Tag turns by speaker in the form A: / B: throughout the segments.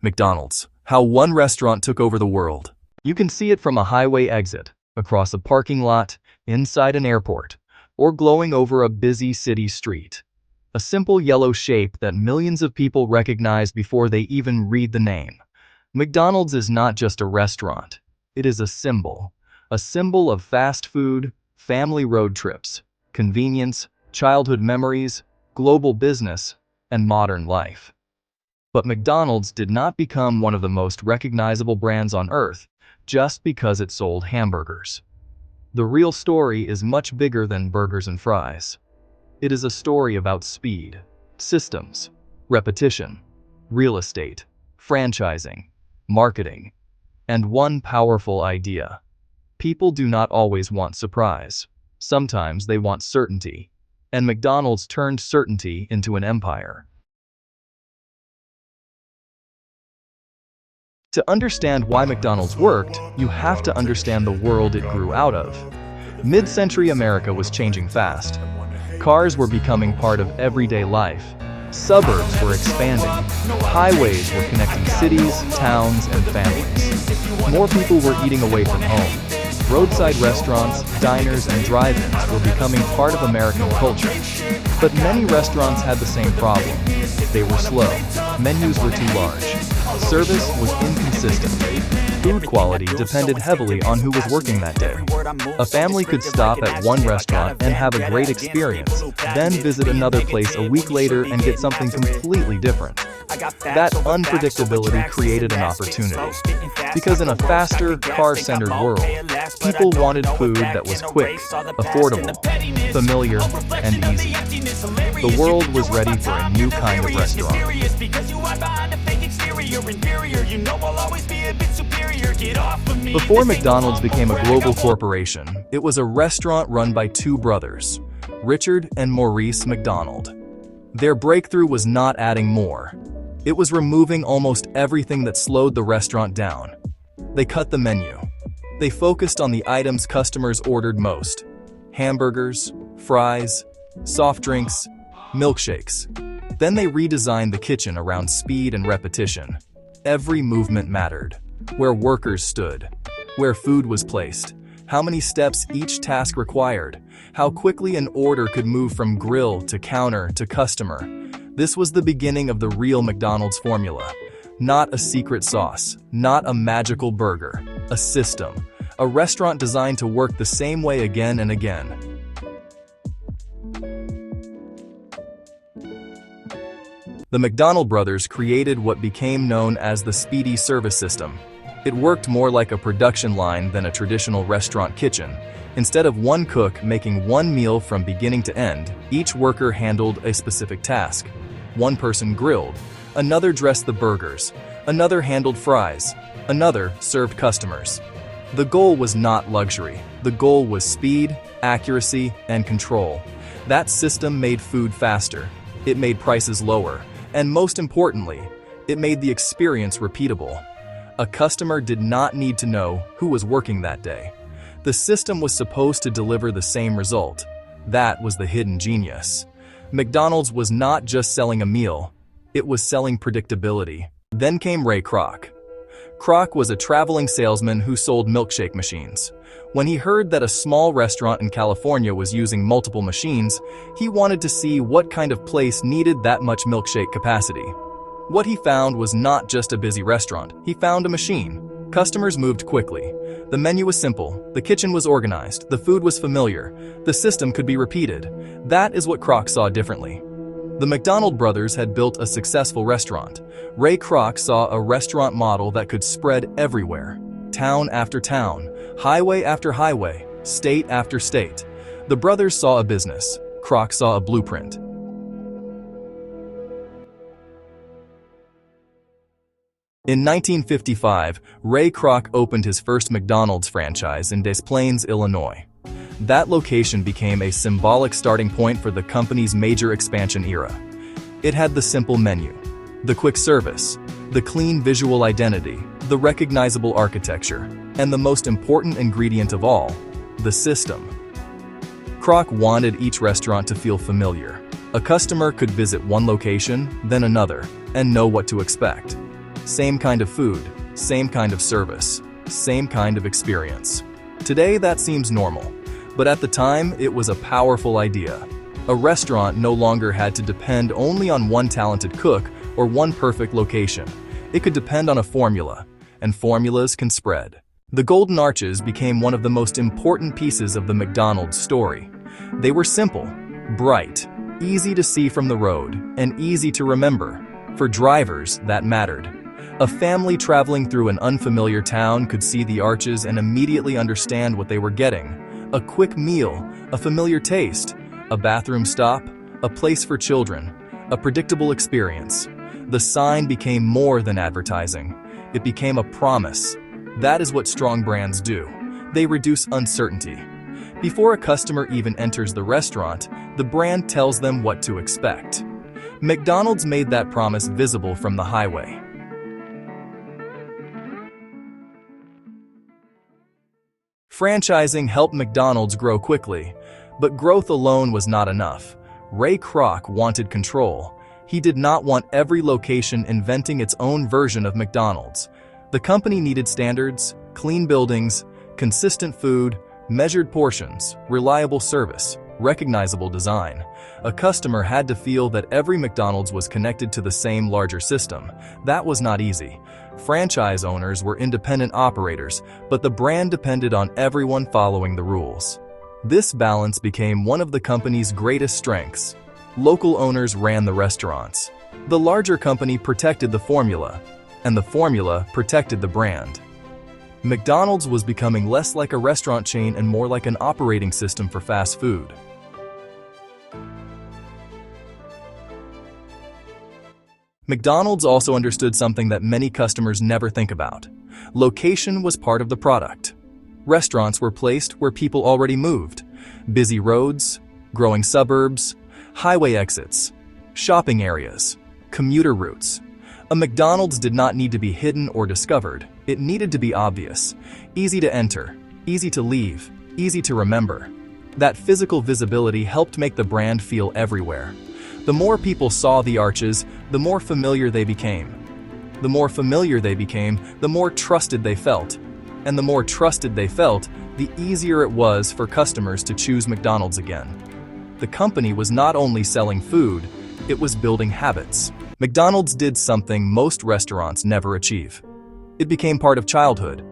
A: McDonald's. How one restaurant took over the world. You can see it from a highway exit, across a parking lot, inside an airport, or glowing over a busy city street. A simple yellow shape that millions of people recognize before they even read the name. McDonald's is not just a restaurant. It is a symbol of fast food, family road trips, convenience, childhood memories, global business, and modern life. But McDonald's did not become one of the most recognizable brands on earth just because it sold hamburgers. The real story is much bigger than burgers and fries. It is a story about speed, systems, repetition, real estate, franchising, marketing, and one powerful idea. People do not always want surprise. Sometimes they want certainty, and McDonald's turned certainty into an empire. To understand why McDonald's worked, you have to understand the world it grew out of. Mid-century America was changing fast. Cars were becoming part of everyday life. Suburbs were expanding. Highways were connecting cities, towns, and families. More people were eating away from home. Roadside restaurants, diners, and drive-ins were becoming part of American culture. But many restaurants had the same problem. They were slow. Menus were too large. Service was inconsistent. Food quality depended heavily on who was working that day. A family could stop at one restaurant and have a great experience, then visit another place a week later and get something completely different. That unpredictability created an opportunity. Because in a faster, car-centered world, people wanted food that was quick, affordable, familiar, and easy. The world was ready for a new kind of restaurant. Before McDonald's became a global corporation, it was a restaurant run by two brothers, Richard and Maurice McDonald. Their breakthrough was not adding more. It was removing almost everything that slowed the restaurant down. They cut the menu. They focused on the items customers ordered most: hamburgers, fries, soft drinks, milkshakes. Then they redesigned the kitchen around speed and repetition. Every movement mattered. Where workers stood, where food was placed, how many steps each task required, how quickly an order could move from grill to counter to customer. This was the beginning of the real McDonald's formula. Not a secret sauce, not a magical burger, a system. A restaurant designed to work the same way again and again. The McDonald brothers created what became known as the speedy service system. It worked more like a production line than a traditional restaurant kitchen. Instead of one cook making one meal from beginning to end, each worker handled a specific task. One person grilled, another dressed the burgers, another handled fries, another served customers. The goal was not luxury. The goal was speed, accuracy, and control. That system made food faster. It made prices lower. And most importantly, it made the experience repeatable. A customer did not need to know who was working that day. The system was supposed to deliver the same result. That was the hidden genius. McDonald's was not just selling a meal, it was selling predictability. Then came Ray Kroc. Kroc was a traveling salesman who sold milkshake machines. When he heard that a small restaurant in California was using multiple machines, he wanted to see what kind of place needed that much milkshake capacity. What he found was not just a busy restaurant. He found a machine. Customers moved quickly. The menu was simple. The kitchen was organized. The food was familiar. The system could be repeated. That is what Kroc saw differently. The McDonald brothers had built a successful restaurant. Ray Kroc saw a restaurant model that could spread everywhere. Town after town, highway after highway, state after state. The brothers saw a business. Kroc saw a blueprint. In 1955, Ray Kroc opened his first McDonald's franchise in Des Plaines, Illinois. That location became a symbolic starting point for the company's major expansion era. It had the simple menu, the quick service, the clean visual identity, the recognizable architecture, and the most important ingredient of all, the system. Kroc wanted each restaurant to feel familiar. A customer could visit one location, then another, and know what to expect. Same kind of food, same kind of service, same kind of experience. Today that seems normal, but at the time it was a powerful idea. A restaurant no longer had to depend only on one talented cook or one perfect location. It could depend on a formula, and formulas can spread. The golden arches became one of the most important pieces of the McDonald's story. They were simple, bright, easy to see from the road, and easy to remember. For drivers, that mattered. A family traveling through an unfamiliar town could see the arches and immediately understand what they were getting. A quick meal, a familiar taste, a bathroom stop, a place for children, a predictable experience. The sign became more than advertising. It became a promise. That is what strong brands do. They reduce uncertainty. Before a customer even enters the restaurant, the brand tells them what to expect. McDonald's made that promise visible from the highway. Franchising helped McDonald's grow quickly, but growth alone was not enough. Ray Kroc wanted control. He did not want every location inventing its own version of McDonald's. The company needed standards, clean buildings, consistent food, measured portions, reliable service, recognizable design. A customer had to feel that every McDonald's was connected to the same larger system. That was not easy. Franchise owners were independent operators, but the brand depended on everyone following the rules. This balance became one of the company's greatest strengths. Local owners ran the restaurants. The larger company protected the formula, and the formula protected the brand. McDonald's was becoming less like a restaurant chain and more like an operating system for fast food. McDonald's also understood something that many customers never think about. Location was part of the product. Restaurants were placed where people already moved. Busy roads, growing suburbs, highway exits, shopping areas, commuter routes. A McDonald's did not need to be hidden or discovered. It needed to be obvious, easy to enter, easy to leave, easy to remember. That physical visibility helped make the brand feel everywhere. The more people saw the arches, the more familiar they became. The more familiar they became, the more trusted they felt. And the more trusted they felt, the easier it was for customers to choose McDonald's again. The company was not only selling food, it was building habits. McDonald's did something most restaurants never achieve. It became part of childhood.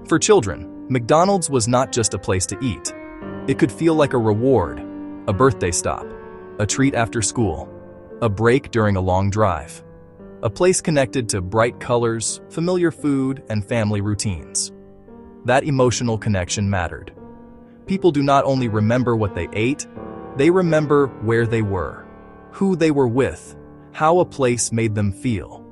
A: For children, McDonald's was not just a place to eat. It could feel like a reward, a birthday stop, a treat after school, a break during a long drive. A place connected to bright colors, familiar food, and family routines. That emotional connection mattered. People do not only remember what they ate, they remember where they were, who they were with, how a place made them feel.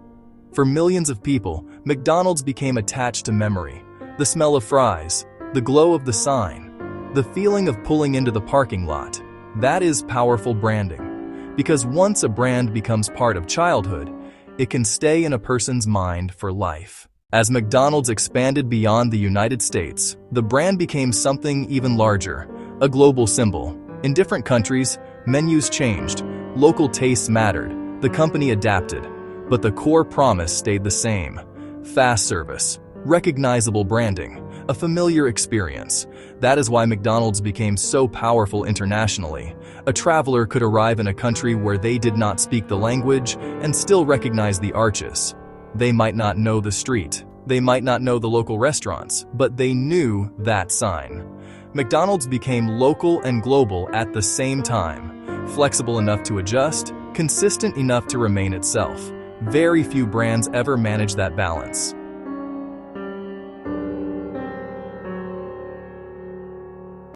A: For millions of people, McDonald's became attached to memory. The smell of fries, the glow of the sign, the feeling of pulling into the parking lot. That is powerful branding. Because once a brand becomes part of childhood, it can stay in a person's mind for life. As McDonald's expanded beyond the United States, the brand became something even larger, a global symbol. In different countries, menus changed, local tastes mattered, the company adapted, but the core promise stayed the same. Fast service, recognizable branding, a familiar experience. That is why McDonald's became so powerful internationally. A traveler could arrive in a country where they did not speak the language and still recognize the arches. They might not know the street, they might not know the local restaurants, but they knew that sign. McDonald's became local and global at the same time, flexible enough to adjust, consistent enough to remain itself. Very few brands ever manage that balance.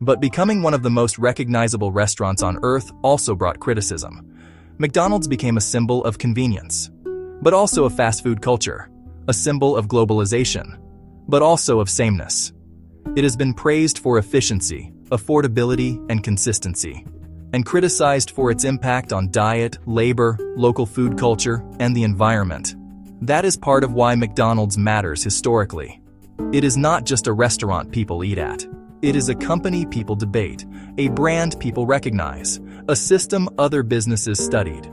A: But becoming one of the most recognizable restaurants on earth also brought criticism. McDonald's became a symbol of convenience, but also of fast food culture, a symbol of globalization, but also of sameness. It has been praised for efficiency, affordability, and consistency, and criticized for its impact on diet, labor, local food culture, and the environment. That is part of why McDonald's matters historically. It is not just a restaurant people eat at. It is a company people debate, a brand people recognize, a system other businesses studied,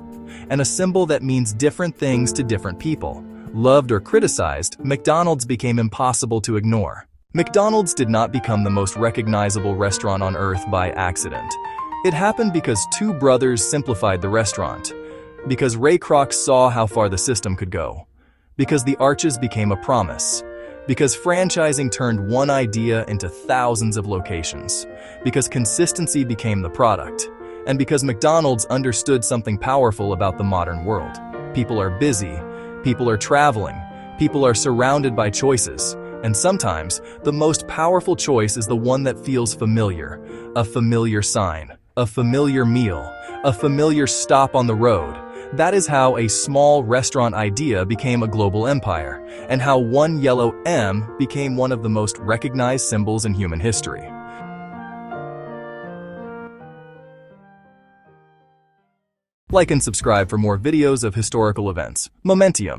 A: and a symbol that means different things to different people. Loved or criticized, McDonald's became impossible to ignore. McDonald's did not become the most recognizable restaurant on earth by accident. It happened because two brothers simplified the restaurant. Because Ray Kroc saw how far the system could go. Because the arches became a promise. Because franchising turned one idea into thousands of locations. Because consistency became the product. And because McDonald's understood something powerful about the modern world. People are busy. People are traveling. People are surrounded by choices. And sometimes, the most powerful choice is the one that feels familiar. A familiar sign. A familiar meal. A familiar stop on the road. That is how a small restaurant idea became a global empire, and how one yellow M became one of the most recognized symbols in human history. Like and subscribe for more videos of historical events. Momentium.